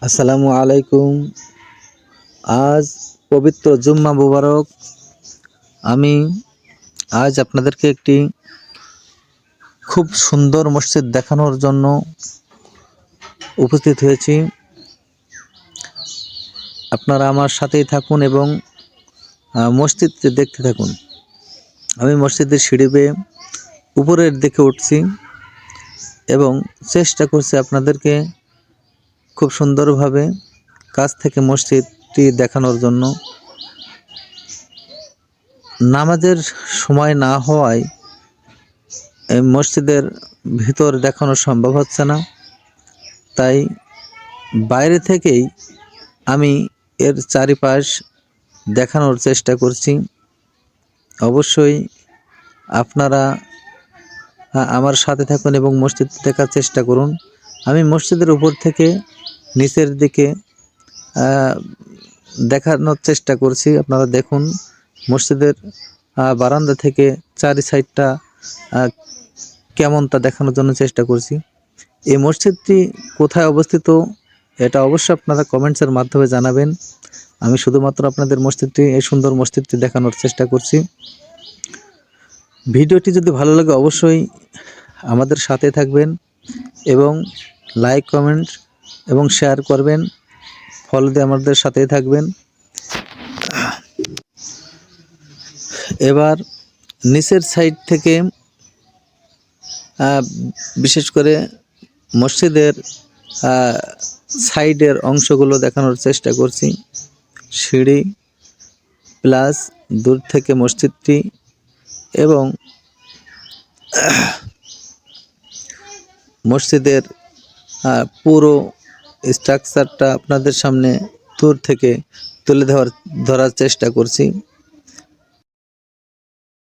আসসালামু আলাইকুম। আজ পবিত্র জুম্মা মুবারক। আমি আজ আপনাদেরকে একটি খুব সুন্দর মসজিদ দেখানোর জন্য উপস্থিত হয়েছি। আপনারা আমার সাথেই থাকুন এবং মসজিদটি দেখতে থাকুন। আমি মসজিদের সিঁড়ি বেয়ে উপরের দিকে উঠছি এবং চেষ্টা করছি আপনাদেরকে খুব সুন্দরভাবে কাছ থেকে মসজিদটি দেখানোর জন্য। নামাজের সময় না হওয়ায় এই মসজিদের ভিতর দেখানো সম্ভব হচ্ছে না, তাই বাইরে থেকেই আমি এর চারিপাশ দেখানোর চেষ্টা করছি। অবশ্যই আপনারা আমার সাথে থাকুন এবং মসজিদ দেখার চেষ্টা করুন। আমি মসজিদের উপর থেকে নিচের দিকে দেখানোর চেষ্টা করছি। আপনারা দেখুন, মসজিদের বারান্দা থেকে চারি সাইডটা কেমন তা দেখানোর জন্য চেষ্টা করছি। এই মসজিদটি কোথায় অবস্থিত এটা অবশ্যই আপনারা কমেন্টসের মাধ্যমে জানাবেন। আমি শুধুমাত্র আপনাদের এই সুন্দর মসজিদটি দেখানোর চেষ্টা করছি। ভিডিওটি যদি ভালো লাগে অবশ্যই আমাদের সাথে থাকবেন এবং লাইক, কমেন্ট এবং শেয়ার করবেন। ফলো দিয়ে আমাদের সাথেই থাকবেন। এবার নিচের সাইড থেকে বিশেষ করে মসজিদের সাইডের অংশগুলো দেখানোর চেষ্টা করছি। সিঁড়ি প্লাস দূর থেকে মসজিদটি এবং মসজিদের পুরো স্ট্রাকচারটা আপনাদের সামনে দূর থেকে তুলে ধরার চেষ্টা করছি।